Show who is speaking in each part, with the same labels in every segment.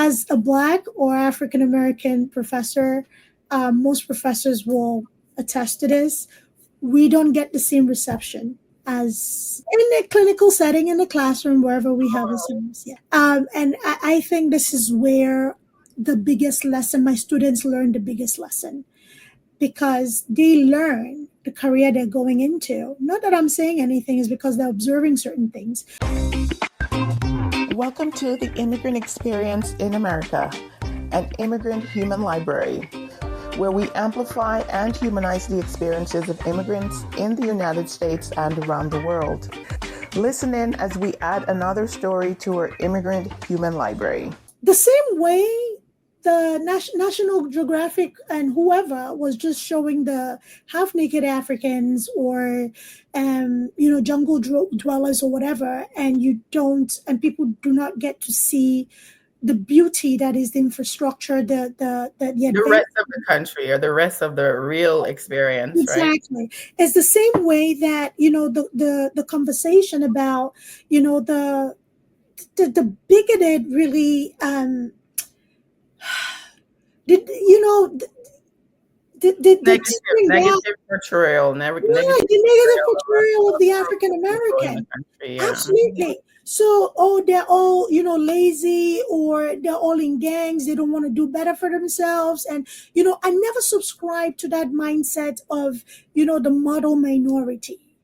Speaker 1: as a Black or African American professor, most professors will attest to this. We don't get the same reception as in a clinical setting in the classroom, wherever we have ourselves. Yeah. And I think this is where the biggest lesson, my students learn the biggest lesson, because they learn the career they're going into. Not that I'm saying anything, is because they're observing certain things.
Speaker 2: Welcome to the Immigrant Experience in America, an immigrant human library, where we amplify and humanize the experiences of immigrants in the United States and around the world. Listen in as we add another story to our immigrant human library.
Speaker 1: The same way the National Geographic and whoever was just showing the half-naked Africans or, jungle dwellers or whatever, and people do not get to see the beauty that is the infrastructure, the
Speaker 3: rest of the country or the rest of the real experience.
Speaker 1: Exactly.
Speaker 3: Right?
Speaker 1: It's the same way that, the conversation about, the bigoted really,
Speaker 3: negative portrayal, negative
Speaker 1: portrayal of the African American.
Speaker 3: Yeah.
Speaker 1: Absolutely. So, they're all, lazy, or they're all in gangs. They don't want to do better for themselves. And, I never subscribe to that mindset of, the model minority.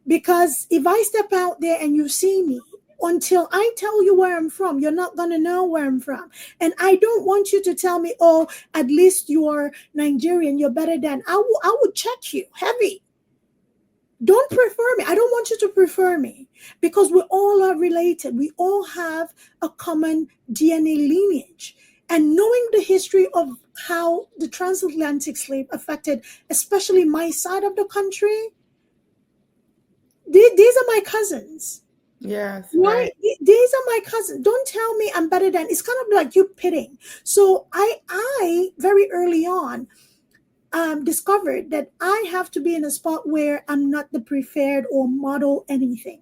Speaker 1: Because if I step out there and you see me, until I tell you where I'm from, you're not going to know where I'm from. And I don't want you to tell me, oh, at least you're Nigerian, you're better than. I would check you heavy. Don't prefer me. I don't want you to prefer me, because we all are related. We all have a common DNA lineage. And knowing the history of how the transatlantic slave affected, especially my side of the country, these are my cousins.
Speaker 3: Yes.
Speaker 1: Right. These are my cousins. Don't tell me I'm better than. It's kind of like you pitting. So I very early on discovered that I have to be in a spot where I'm not the preferred or model anything.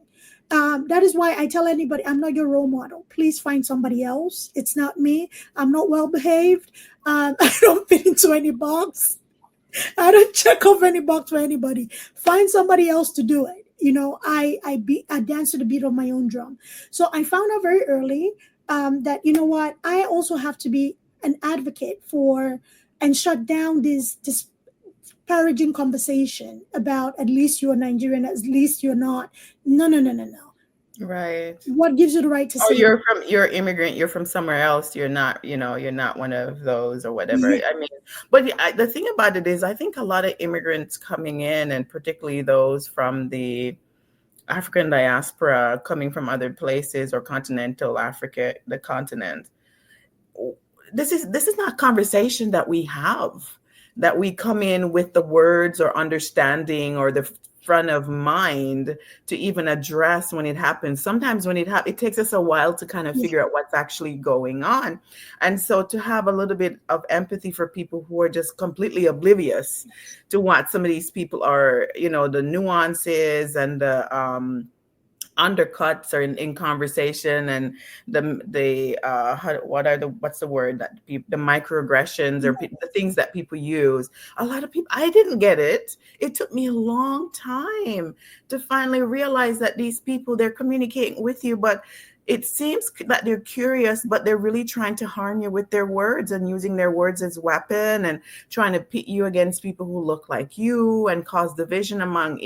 Speaker 1: That is why I tell anybody, I'm not your role model. Please find somebody else. It's not me. I'm not well behaved. I don't fit into any box. I don't check off any box for anybody. Find somebody else to do it. I dance to the beat of my own drum. So I found out very early that, I also have to be an advocate for and shut down this disparaging conversation about at least you're Nigerian, at least you're not. No.
Speaker 3: Right.
Speaker 1: What gives you the right to say?
Speaker 3: You're immigrant, you're from somewhere else, you're not one of those or whatever. Yeah. I mean, but the thing about it is, I think a lot of immigrants coming in, and particularly those from the African diaspora coming from other places or continental Africa, the continent, this is not a conversation that we have, that we come in with the words or understanding or the front of mind to even address when it happens. Sometimes when it takes us a while to kind of figure out what's actually going on. And so to have a little bit of empathy for people who are just completely oblivious to what some of these people are, the nuances and the undercuts are in conversation, and what's the word that the microaggressions or the things that people use. A lot of people, I didn't get it. It took me a long time to finally realize that these people, they're communicating with you, but it seems that they're curious, but they're really trying to harm you with their words and using their words as weapon and trying to pit you against people who look like you and cause division among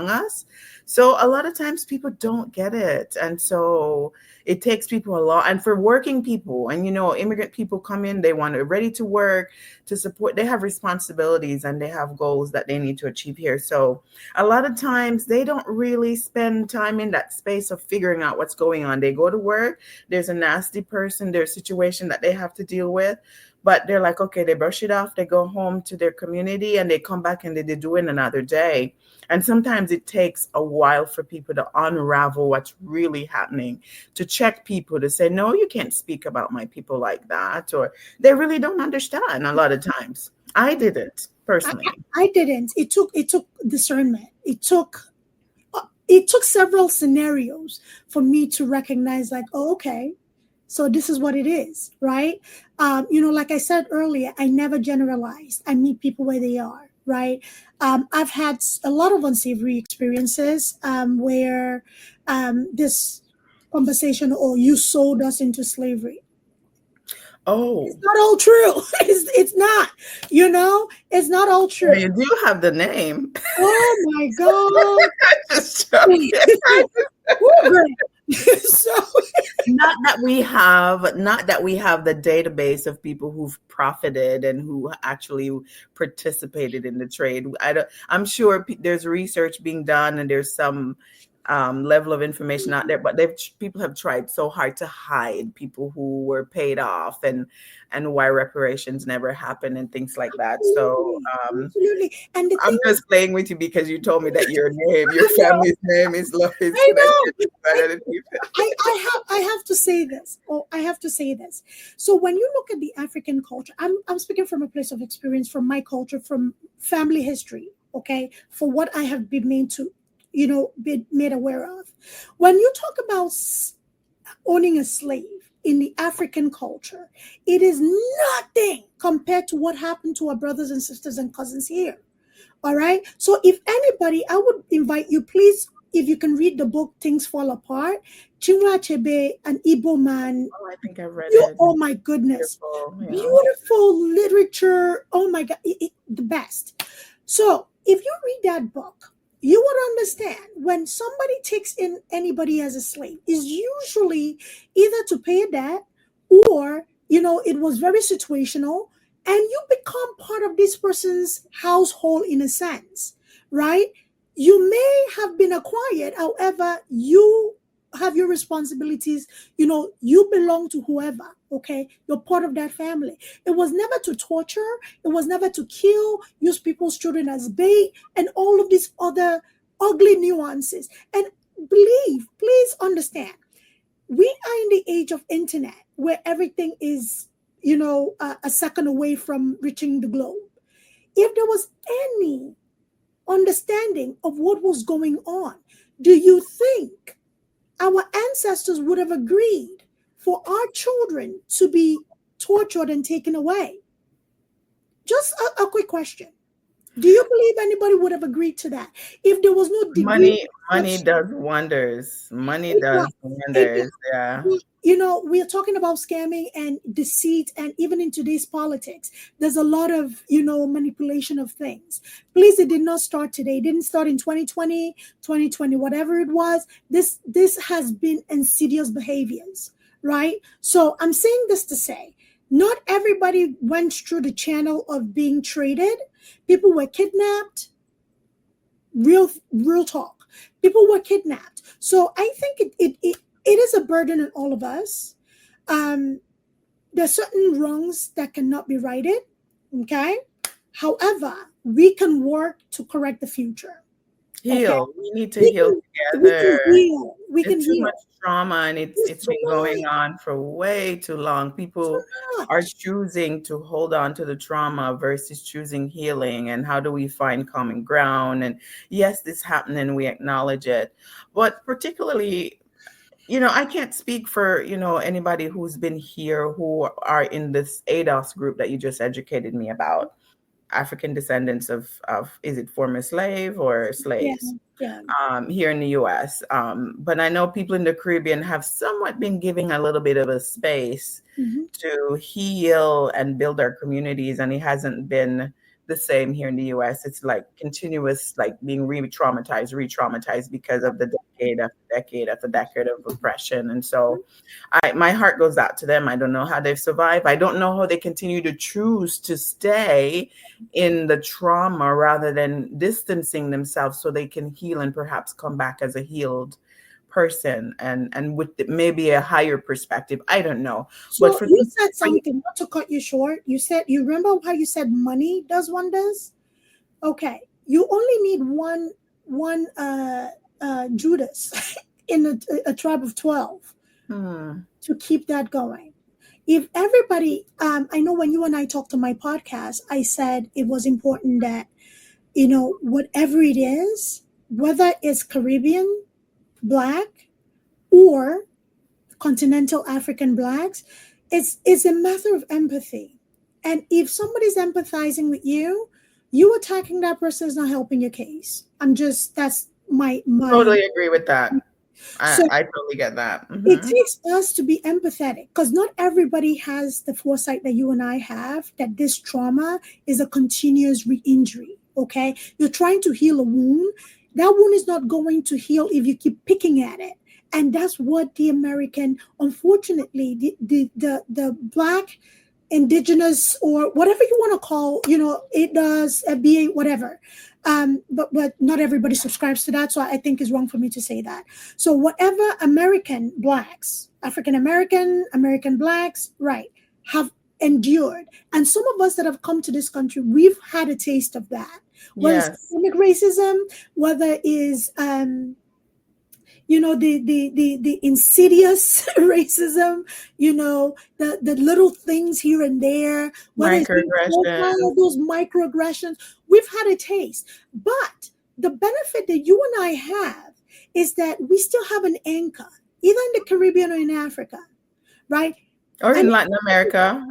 Speaker 3: us. So a lot of times people don't get it. And so it takes people a lot. And for working people and, immigrant people come in, they want to ready to work, to support, they have responsibilities and they have goals that they need to achieve here. So a lot of times they don't really spend time in that space of figuring out what's going on. They go to work, there's a nasty person, there's a situation that they have to deal with, but they're like, okay, they brush it off, they go home to their community and they come back and they do it another day. And sometimes it takes a while for people to unravel what's really happening, to check people, to say, no, you can't speak about my people like that. Or they really don't understand a lot of times. I didn't personally.
Speaker 1: I didn't. It took discernment. It took several scenarios for me to recognize, like, oh, okay, So this is what it is, right? Like I said earlier, I never generalized. I meet people where they are, right? I've had a lot of unsavory experiences where this conversation, oh, you sold us into slavery.
Speaker 3: Oh,
Speaker 1: It's not all true. It's not, it's not all
Speaker 3: well,
Speaker 1: true.
Speaker 3: you do have the name.
Speaker 1: Oh my God.
Speaker 3: Just joking.
Speaker 1: Woo, girl. So,
Speaker 3: Not that we have the database of people who've profited and who actually participated in the trade. I'm sure there's research being done and there's some level of information out there, but people have tried so hard to hide people who were paid off and why reparations never happened and things like that. So
Speaker 1: absolutely. And the
Speaker 3: I'm
Speaker 1: thing
Speaker 3: just playing with you because you told me that your family's name is
Speaker 1: I
Speaker 3: connected
Speaker 1: know.
Speaker 3: to other people.
Speaker 1: I have to say this. Oh, I have to say this. So when you look at the African culture, I'm speaking from a place of experience, from my culture, from family history, okay, for what I have been made to, be made aware of. When you talk about owning a slave in the African culture, it is nothing compared to what happened to our brothers and sisters and cousins here. All right. So if anybody, I would invite you, please, if you can read the book Things Fall Apart, Chinua Achebe, an Igbo man.
Speaker 3: Oh, I think I've read it.
Speaker 1: Oh my goodness.
Speaker 3: Beautiful, yeah.
Speaker 1: Beautiful literature. Oh my God. The best. So if you read that book, you would understand when somebody takes in anybody as a slave is usually either to pay a debt or, it was very situational and you become part of this person's household in a sense, right? You may have been acquired, however, you have your responsibilities. You belong to whoever, okay? You're part of that family. It was never to torture, it was never to kill, use people's children as bait, and all of these other ugly nuances. And please understand, we are in the age of internet where everything is, a second away from reaching the globe. If there was any understanding of what was going on, do you think our ancestors would have agreed for our children to be tortured and taken away? Just a quick question. Do you believe anybody would have agreed to that if there was no degree?
Speaker 3: Money does wonders. Money does wonders. Yeah.
Speaker 1: We are talking about scamming and deceit, and even in today's politics, there's a lot of, manipulation of things. Please, it did not start today. It didn't start in 2020, 2020, whatever it was. This has been insidious behaviors, right? So I'm saying this to say, not everybody went through the channel of being traded. People were kidnapped. Real talk. People were kidnapped. So I think it is a burden on all of us. There's certain wrongs that cannot be righted. Okay. However, we can work to correct the future.
Speaker 3: Heal. Okay? We need to heal together.
Speaker 1: We can
Speaker 3: heal.
Speaker 1: Too
Speaker 3: much trauma, and it's been going on for way too long. People are choosing to hold on to the trauma versus choosing healing. And how do we find common ground? And yes, this happened and we acknowledge it. But particularly, I can't speak for, anybody who's been here who are in this ADOS group that you just educated me about. African descendants of is it former slave or slaves?
Speaker 1: Yeah.
Speaker 3: Here in the US. But I know people in the Caribbean have somewhat been giving a little bit of a space to heal and build our communities, and it hasn't been the same here in the US. It's like continuous, like being re-traumatized because of the decade after decade of oppression. And so my heart goes out to them. I don't know how they've survived. I don't know how they continue to choose to stay in the trauma rather than distancing themselves so they can heal and perhaps come back as a healed person and with maybe a higher perspective. I don't know.
Speaker 1: So but you said something, not to cut you short. You remember how you said money does wonders? Okay. You only need one Judas in a tribe of 12 to keep that going. If everybody, I know when you and I talked on my podcast, I said it was important that, whatever it is, whether it's Caribbean, Black, or continental African blacks, it's a matter of empathy. And if somebody's empathizing with you, you attacking that person is not helping your case. That's my
Speaker 3: Totally agree with that.
Speaker 1: so
Speaker 3: I totally get that.
Speaker 1: it
Speaker 3: Hmm.
Speaker 1: takes us to be empathetic because not everybody has the foresight that you and I have that this trauma is a continuous re-injury. Okay, you're trying to heal a wound. That wound is not going to heal if you keep picking at it. And that's what the American, unfortunately, the black, indigenous, or whatever you want to call, it does be whatever. But not everybody subscribes to that, so I think it's wrong for me to say that. So whatever American blacks, African American, American blacks, right, have endured, and some of us that have come to this country, we've had a taste of that. Whether it's
Speaker 3: Yes.
Speaker 1: systemic racism, whether it's the insidious racism, the little things here and there, whether it's being
Speaker 3: Microaggression.
Speaker 1: profiled, those microaggressions, we've had a taste. But the benefit that you and I have is that we still have an anchor, either in the Caribbean or in Africa, right?
Speaker 3: Or
Speaker 1: And
Speaker 3: in Latin America,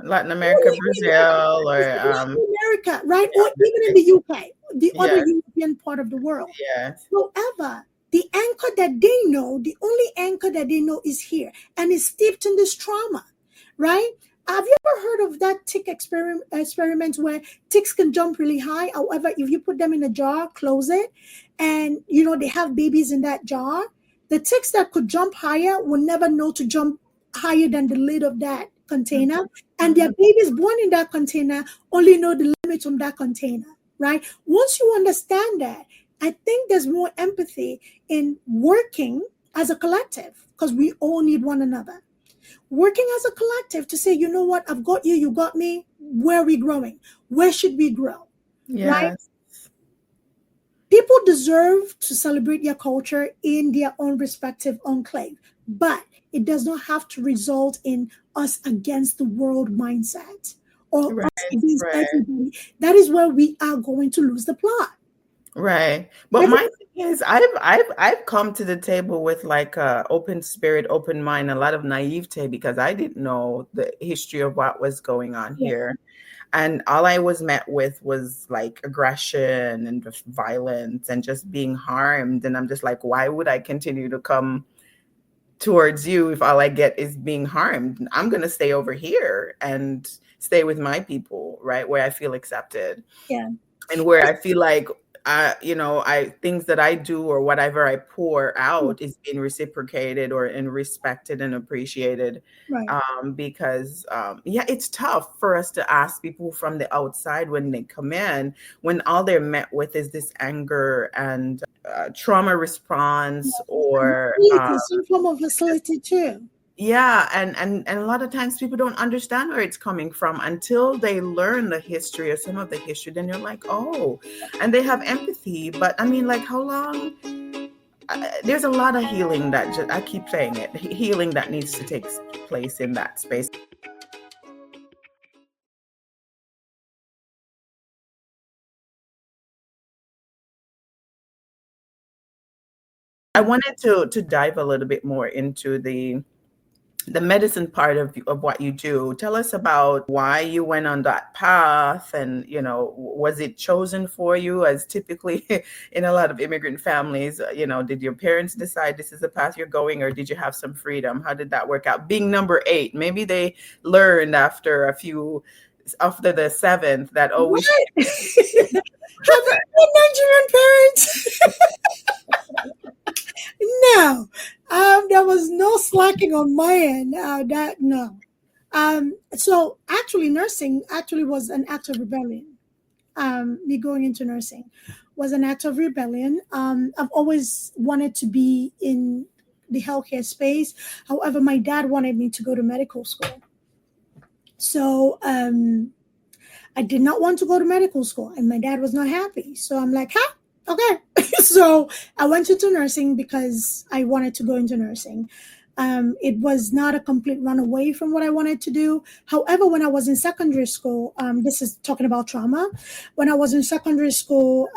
Speaker 3: Brazil, or
Speaker 1: Latin America, right?
Speaker 3: yeah,
Speaker 1: Or even in the UK, the other
Speaker 3: yes,
Speaker 1: European part of the world.
Speaker 3: yes,
Speaker 1: However, the anchor that they know, the only anchor that they know is here and is steeped in this trauma, right? Have you ever heard of that tick experiment where ticks can jump really high? However, if you put them in a jar, close it, and they have babies in that jar, the ticks that could jump higher will never know to jump higher than the lid of that container. And their
Speaker 3: mhm,
Speaker 1: babies born in that container only know the limits from that container, right? Once you understand that, I think there's more empathy in working as a collective because we all need one another. Working as a collective to say, you know what, I've got you, you got me. Where are we growing? Where should we grow? Right?
Speaker 3: yes,
Speaker 1: People deserve to celebrate their culture in their own respective enclave, but it does not have to result in us against the world mindset or
Speaker 3: right,
Speaker 1: us against
Speaker 3: right.
Speaker 1: everybody. That is where we are going to lose the plot.
Speaker 3: Right. But
Speaker 1: Every,
Speaker 3: my thing is I've come to the table with like a open spirit, open mind, a lot of naivete because I didn't know the history of what was going on
Speaker 1: yeah,
Speaker 3: here. And all I was met with was like aggression and just violence and just being harmed. And I'm just like, why would I continue to come towards you if all I get is being harmed? I'm gonna stay over here and stay with my people, right? Where I feel accepted
Speaker 1: yeah,
Speaker 3: and where I feel like I things that I do or whatever I pour out is being reciprocated or and respected and appreciated.
Speaker 1: right.
Speaker 3: Because yeah, it's tough for us to ask people from the outside when they come in when all they're met with is this anger and trauma response or
Speaker 1: Facility, some form of facility too.
Speaker 3: yeah, and a lot of times people don't understand where it's coming from until they learn the history or some of the history. Then you're like, oh, and they have empathy. But I mean, like, how long? There's a lot of healing that I keep saying it, healing that needs to take place in that space. I wanted to dive a little bit more into the medicine part of what you do. Tell us about why you went on that path and was it chosen for you as typically in a lot of immigrant families, did your parents decide this is the path you're going or did you have some freedom? How did that work out being number 8? Maybe they learned after the 7th that we should.
Speaker 1: What? Have you Nigerian parents? No, there was no slacking on my end. That no. So actually, nursing actually was an act of rebellion. Me going into nursing was an act of rebellion. I've always wanted to be in the healthcare space. However, my dad wanted me to go to medical school. So I did not want to go to medical school, and my dad was not happy. So I'm like, huh? Okay. So I went into nursing because I wanted to go into nursing. It was not a complete run away from what I wanted to do. However, when I was in secondary school, this is talking about trauma. When I was in secondary school,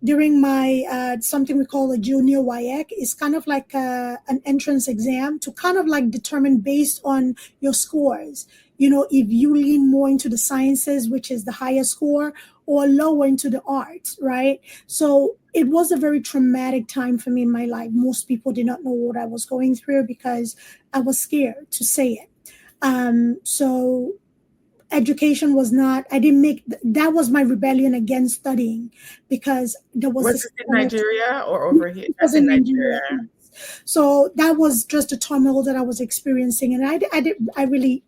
Speaker 1: during my something we call a junior YEC. It's kind of like an entrance exam to kind of like determine based on your scores, if you lean more into the sciences, which is the higher score, or lower into the arts, right? So it was a very traumatic time for me in my life. Most people did not know what I was going through because I was scared to say it. So education was not, I didn't make, that was my rebellion against studying, because there was
Speaker 3: Was
Speaker 1: this
Speaker 3: it in Nigeria or over here?
Speaker 1: it was
Speaker 3: That's in
Speaker 1: in Nigeria.
Speaker 3: Nigeria.
Speaker 1: So that was just a turmoil that I was experiencing. And I really,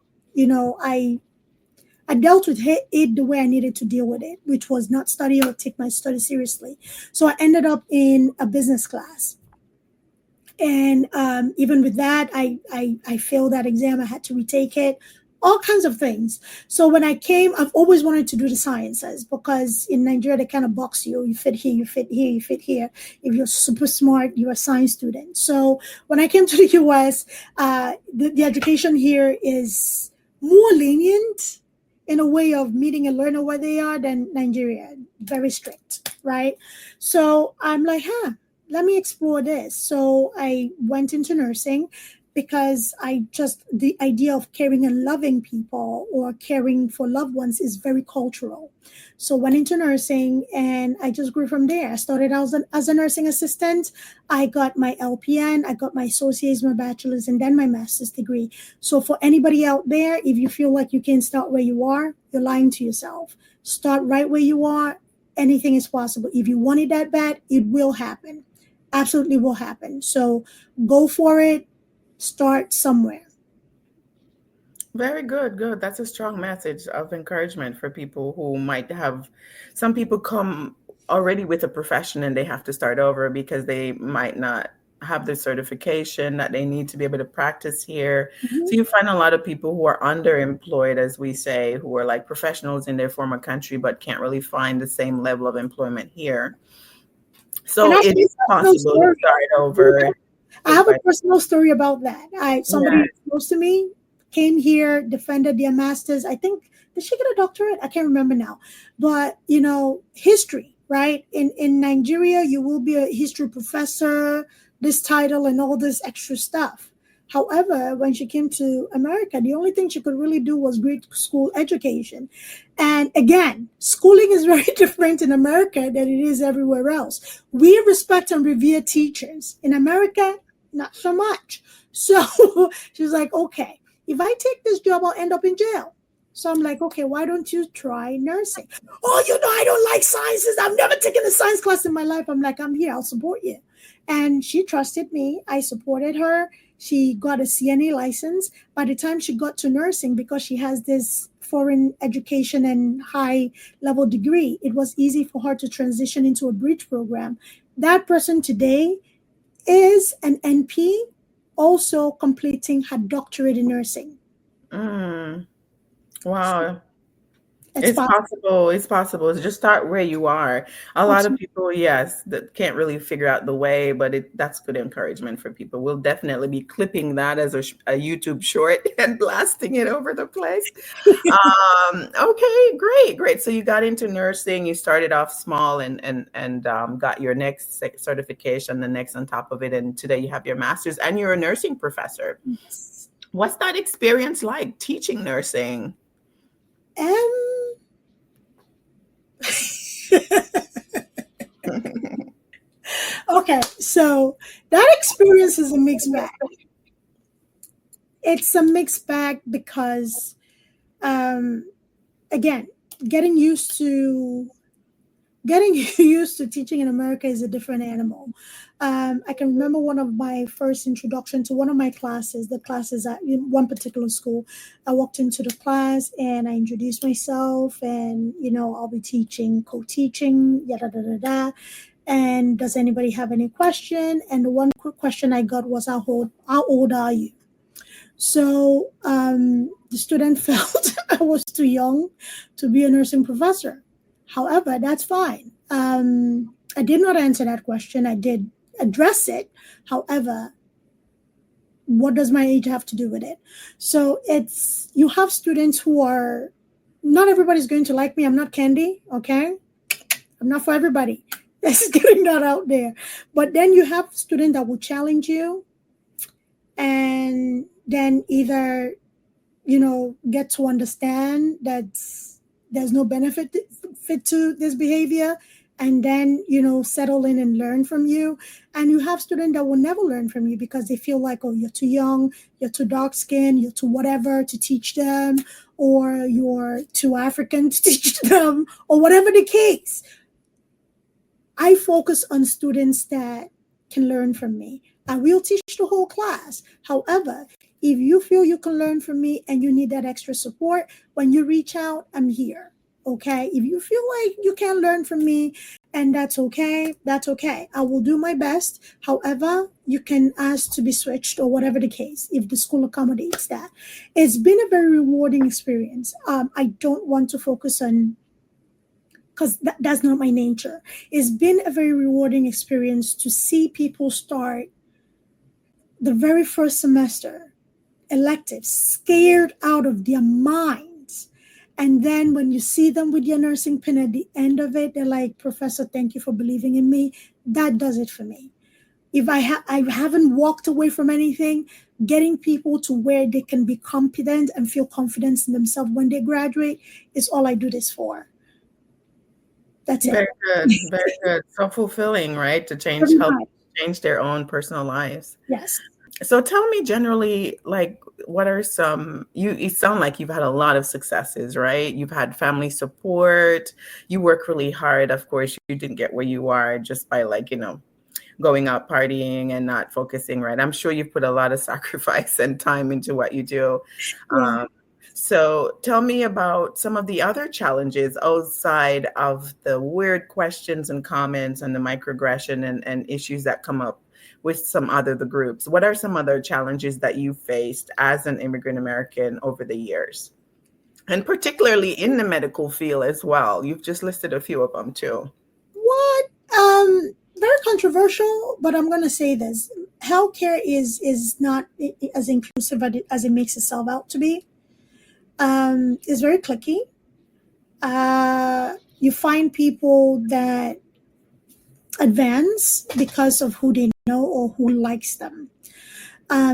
Speaker 1: I dealt with it the way I needed to deal with it, which was not study or take my study seriously. So I ended up in a business class. And even with that, I failed that exam. I had to retake it, all kinds of things. So when I came, I've always wanted to do the sciences, because in Nigeria, they kind of box you. You fit here, you fit here, you fit here. If you're super smart, you're a science student. So when I came to the US, the education here is more lenient in a way of meeting a learner where they are than Nigeria. Very strict, right? So I'm like, let me explore this. So I went into nursing because the idea of caring and loving people or caring for loved ones is very cultural. So went into nursing and I just grew from there. I started as a nursing assistant. I got my LPN, I got my associate's, my bachelor's, and then my master's degree. So for anybody out there, if you feel like you can't start where you are, you're lying to yourself. Start right where you are. Anything is possible. If you want it that bad, it will happen. Absolutely will happen. So go for it. Start somewhere.
Speaker 3: Very good, good. That's a strong message of encouragement for people who might have, some people come already with a profession and they have to start over because they might not have the certification that they need to be able to practice here.
Speaker 1: Mm-hmm.
Speaker 3: So you find a lot of people who are underemployed, as we say, who are like professionals in their former country, but can't really find the same level of employment here. So it is possible to start over.
Speaker 1: I have a personal story about that. Somebody close to me came here, defended their masters. I think, did she get a doctorate? I can't remember now. But, history, right? In Nigeria, you will be a history professor, this title and all this extra stuff. However, when she came to America, the only thing she could really do was grade school education. And again, schooling is very different in America than it is everywhere else. We respect and revere teachers. In America, not so much. So she's like, okay, if I take this job, I'll end up in jail. So I'm like, okay, why don't you try nursing? Oh, I don't like sciences. I've never taken a science class in my life. I'm like, I'm here. I'll support you. And she trusted me. I supported her. She got a CNA license. By the time she got to nursing, because she has this foreign education and high level degree, it was easy for her to transition into a bridge program. That person today is an NP, also completing her doctorate in nursing.
Speaker 3: Wow. It's possible. It's possible. Just start where you are. A lot of people, yes, that can't really figure out the way, but that's good encouragement for people. We'll definitely be clipping that as a YouTube short and blasting it over the place. Okay, great. So you got into nursing. You started off small and got your next certification, the next on top of it, and today you have your master's and you're a nursing professor.
Speaker 1: Yes.
Speaker 3: What's that experience like, teaching nursing?
Speaker 1: Okay, so that experience is a mixed bag. It's a mixed bag because, again, getting used to teaching in America is a different animal. I can remember one of my first introduction to one of my classes, the classes at one particular school. I walked into the class and I introduced myself and, I'll be teaching, co-teaching, yada, da, da, da. And does anybody have any question? And the one quick question I got was, how old are you? So the student felt I was too young to be a nursing professor. However, that's fine. I did not answer that question. I did address it. However, what does my age have to do with it? So you have students who are, not everybody's going to like me. I'm not candy, okay? I'm not for everybody. Just getting that out there. But then you have students that will challenge you, and then either get to understand that there's no benefit fit to this behavior, and then settle in and learn from you. And you have students that will never learn from you because they feel like, oh, you're too young, you're too dark skinned, you're too whatever to teach them, or you're too African to teach them, or whatever the case. I focus on students that can learn from me. I will teach the whole class. However, if you feel you can learn from me and you need that extra support, when you reach out, I'm here. Okay? If you feel like you can't learn from me, and that's okay, that's okay. I will do my best. However, you can ask to be switched or whatever the case, if the school accommodates that. It's been a very rewarding experience. I don't want to focus on, because that's not my nature. It's been a very rewarding experience to see people start the very first semester electives scared out of their minds. And then when you see them with your nursing pin at the end of it, they're like, Professor, thank you for believing in me. That does it for me. If I haven't walked away from anything, getting people to where they can be competent and feel confidence in themselves when they graduate is all I do this for. That's
Speaker 3: Very
Speaker 1: it.
Speaker 3: good. Very good. So fulfilling, right? To help change their own personal lives.
Speaker 1: Yes.
Speaker 3: So tell me generally, like, what are some, you sound like you've had a lot of successes, right? You've had family support. You work really hard. Of course, you didn't get where you are just by going out partying and not focusing, right? I'm sure you've put a lot of sacrifice and time into what you do.
Speaker 1: Yeah.
Speaker 3: So tell me about some of the other challenges outside of the weird questions and comments and the microaggression and issues that come up with the groups. What are some other challenges that you faced as an immigrant American over the years? And particularly in the medical field as well. You've just listed a few of them too.
Speaker 1: What? Very controversial, but I'm going to say this. Healthcare is not as inclusive as it makes itself out to be. It's very cliquey. You find people that advance because of who they know or who likes them.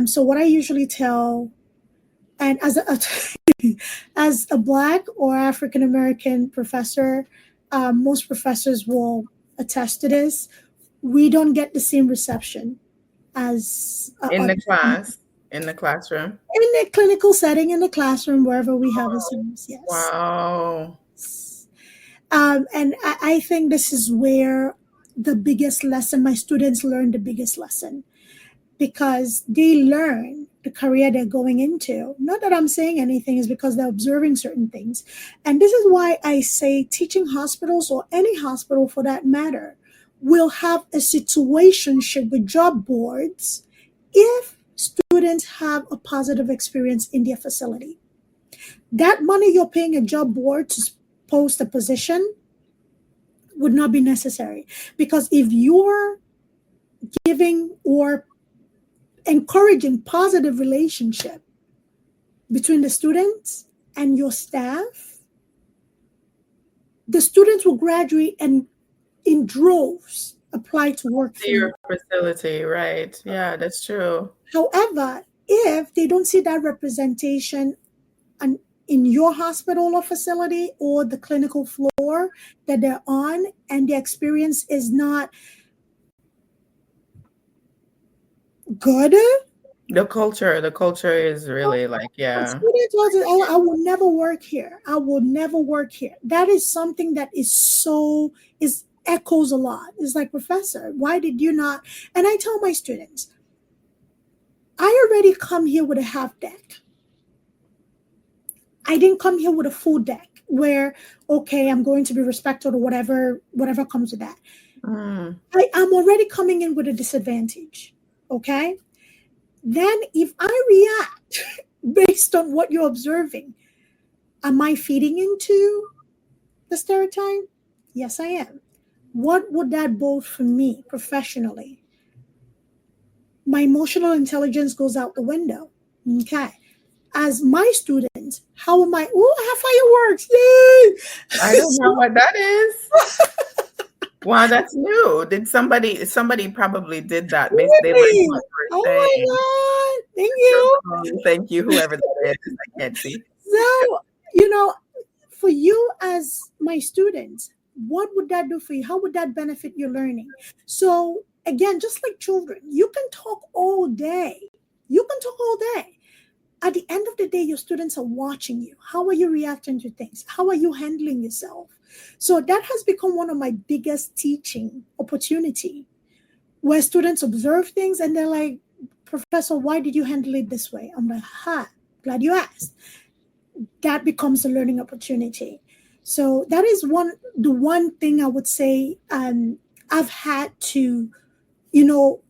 Speaker 1: So what I usually tell, and as a Black or African American professor, most professors will attest to this. We don't get the same reception as
Speaker 3: in the class, in the classroom,
Speaker 1: in the clinical setting, in the classroom, wherever we have a service. Yes.
Speaker 3: Wow.
Speaker 1: And I think this is where the biggest lesson, my students learn the biggest lesson, because they learn the career they're going into. Not that I'm saying anything, is because they're observing certain things. And this is why I say teaching hospitals, or any hospital for that matter, will have a situationship with job boards if students have a positive experience in their facility. That money you're paying a job board to post a position would not be necessary, because if you're giving or encouraging positive relationship between the students and your staff, the students will graduate and in droves apply to work
Speaker 3: for your facility, right? Yeah, that's true.
Speaker 1: However, if they don't see that representation in your hospital or facility or the clinical floor that they're on, and the experience is not good,
Speaker 3: the culture is really yeah.
Speaker 1: I will never work here. I will never work here. That is something that is echoes a lot. It's like, Professor, why did you not? And I tell my students, I already come here with a half deck. I didn't come here with a full deck where, okay, I'm going to be respected or whatever comes with that. I'm already coming in with a disadvantage. Okay? Then if I react based on what you're observing, am I feeding into the stereotype? Yes, I am. What would that bode for me professionally? My emotional intelligence goes out the window. Okay. As my student, how am I? Oh, I have fireworks. Yay!
Speaker 3: I don't know what that is. Wow, that's new. Did somebody probably did that. They liked
Speaker 1: Really?
Speaker 3: what
Speaker 1: Oh
Speaker 3: we're
Speaker 1: my
Speaker 3: saying.
Speaker 1: God. Thank you.
Speaker 3: Thank you, whoever that is. I can't see.
Speaker 1: So, you know, for you as my students, what would that do for you? How would that benefit your learning? So, again, just like children, you can talk all day. You can talk all day. At the end of the day, your students are watching you. How are you reacting to things? How are you handling yourself? So that has become one of my biggest teaching opportunity, where students observe things and they're like, Professor, why did you handle it this way? I'm like, glad you asked. That becomes a learning opportunity. So that is the one thing I would say I've had to,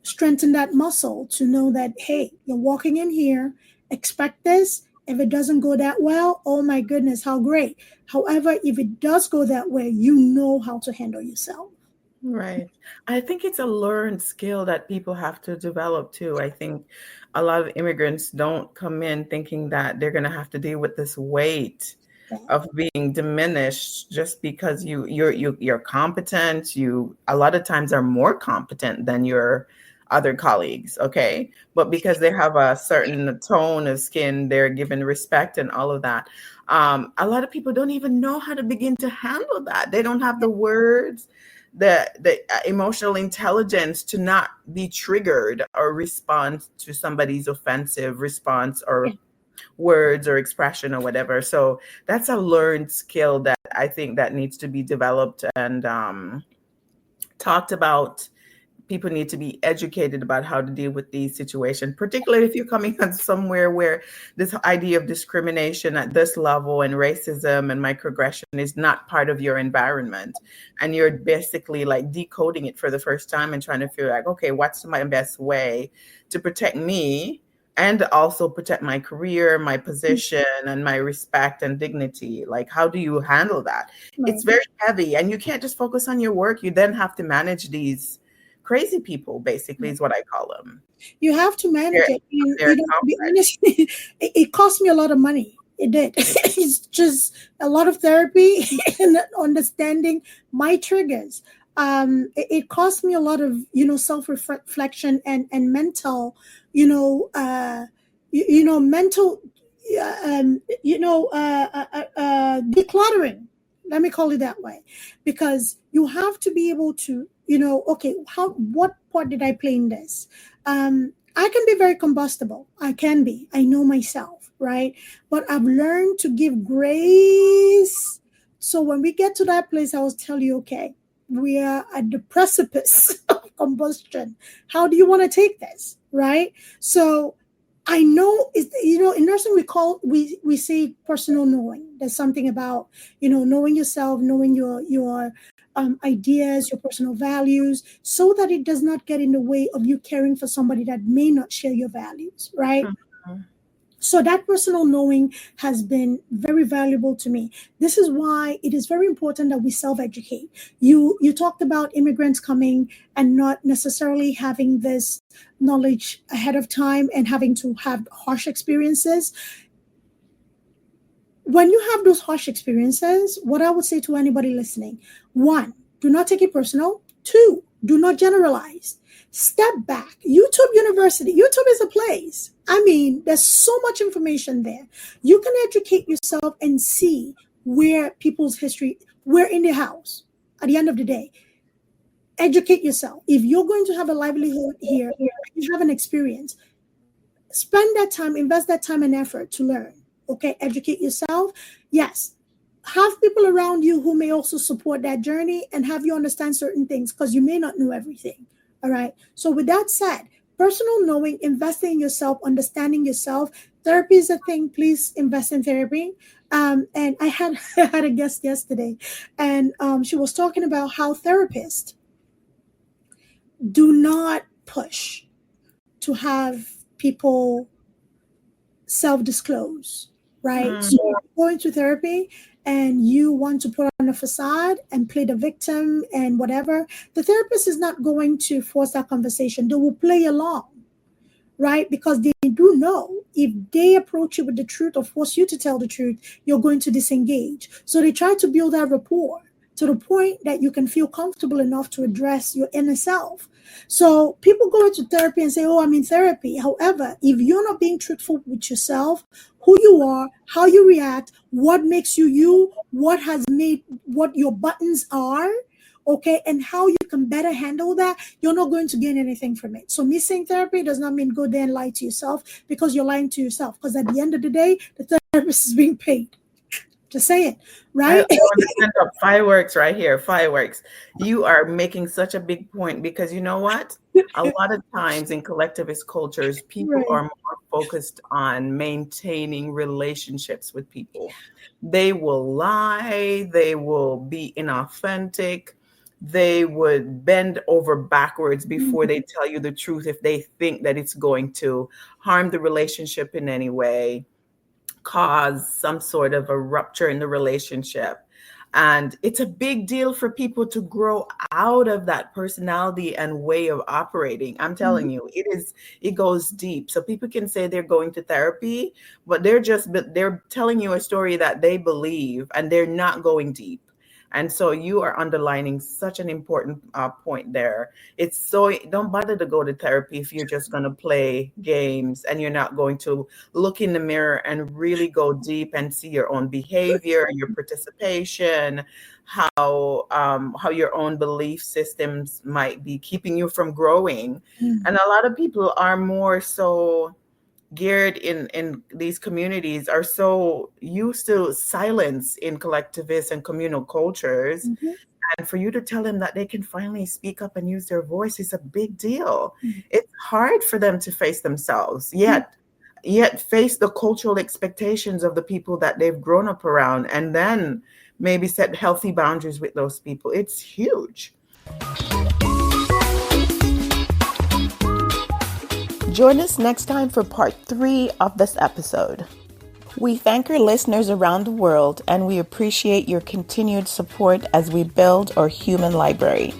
Speaker 1: strengthen that muscle to know that, hey, you're walking in here, expect this. If it doesn't go that well, oh my goodness, how great. However, if it does go that way, you know how to handle yourself.
Speaker 3: Right. I think it's a learned skill that people have to develop too. I think a lot of immigrants don't come in thinking that they're going to have to deal with this weight
Speaker 1: Yeah.
Speaker 3: of being diminished just because you're competent. You a lot of times are more competent than your other colleagues, okay? But because they have a certain tone of skin, they're given respect and all of that. A lot of people don't even know how to begin to handle that. They don't have the words, the emotional intelligence to not be triggered or respond to somebody's offensive response or words or expression or whatever. So that's a learned skill that I think that needs to be developed and talked about. People need to be educated about how to deal with these situations, particularly if you're coming from somewhere where this idea of discrimination at this level and racism and microaggression is not part of your environment. And you're basically like decoding it for the first time and trying to feel like, okay, what's my best way to protect me and also protect my career, my position, and my respect and dignity? Like, how do you handle that? It's
Speaker 1: Right.
Speaker 3: very heavy, and you can't just focus on your work. You then have to manage these crazy people, basically, is what I call them.
Speaker 1: You have to manage
Speaker 3: They're
Speaker 1: it. And,
Speaker 3: they're
Speaker 1: to be
Speaker 3: complex.
Speaker 1: honest, it cost me a lot of money. It did. It's just a lot of therapy and understanding my triggers. It cost me a lot of, self reflection and mental, mental, decluttering. Let me call it that way, because you have to be able to, okay, what part did I play in this? I can be very combustible. I can be. I know myself, right? But I've learned to give grace. So when we get to that place, I will tell you, okay, we are at the precipice of combustion. How do you want to take this, right? So I know is, in nursing we say personal knowing. There's something about, knowing yourself, knowing your ideas, your personal values, so that it does not get in the way of you caring for somebody that may not share your values, right?
Speaker 3: Mhm.
Speaker 1: So that personal knowing has been very valuable to me. This is why it is very important that we self-educate. You talked about immigrants coming and not necessarily having this knowledge ahead of time and having to have harsh experiences. When you have those harsh experiences, what I would say to anybody listening: one, do not take it personal. Two, do not generalize. Step back. YouTube University. YouTube is a place. I mean, there's so much information there. You can educate yourself and see where people's history, we're in the house. At the end of the day, educate yourself. If you're going to have a livelihood here, you have an experience, spend that time, invest that time and effort to learn. Okay, educate yourself. Yes, have people around you who may also support that journey and have you understand certain things, because you may not know everything. All right. So with that said, personal knowing, investing in yourself, understanding yourself. Therapy is a thing. Please invest in therapy. And I had I had a guest yesterday, and she was talking about how therapists do not push to have people self-disclose, right?
Speaker 3: Mm.
Speaker 1: So you go into therapy and you want to put on a facade and play the victim and whatever, the therapist is not going to force that conversation. They will play along, right? Because they do know if they approach you with the truth or force you to tell the truth, you're going to disengage. So they try to build that rapport to the point that you can feel comfortable enough to address your inner self. So people go into therapy and say, oh, I'm in therapy. However, if you're not being truthful with yourself, who you are, how you react, what makes you you, what has made, what your buttons are, okay, and how you can better handle that, you're not going to gain anything from it. So me saying therapy does not mean go there and lie to yourself, because you're lying to yourself. Because at the end of the day, the therapist is being paid. Just say it, right?
Speaker 3: I want to send up fireworks right here. Fireworks. You are making such a big point, because you know what? A lot of times in collectivist cultures, people
Speaker 1: Right.
Speaker 3: are more focused on maintaining relationships with people. They will lie, they will be inauthentic, they would bend over backwards before they tell you the truth if they think that it's going to harm the relationship in any way, cause some sort of a rupture in the relationship. And it's a big deal for people to grow out of that personality and way of operating. I'm telling you, it goes deep. So people can say they're going to therapy, but they're telling you a story that they believe, and they're not going deep. And so you are underlining such an important point there. It's so, don't bother to go to therapy if you're just going to play games and you're not going to look in the mirror and really go deep and see your own behavior, your participation, how your own belief systems might be keeping you from growing. And a lot of people are more so geared in these communities, are so used to silence in collectivist and communal cultures. And for you to tell them that they can finally speak up and use their voice is a big deal. It's hard for them to face themselves, yet face the cultural expectations of the people that they've grown up around, and then maybe set healthy boundaries with those people. It's huge.
Speaker 2: Join us next time for part 3 of this episode. We thank our listeners around the world, and we appreciate your continued support as we build our human library.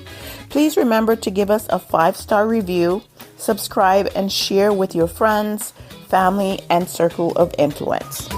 Speaker 2: Please remember to give us a 5-star review, subscribe, and share with your friends, family, and circle of influence.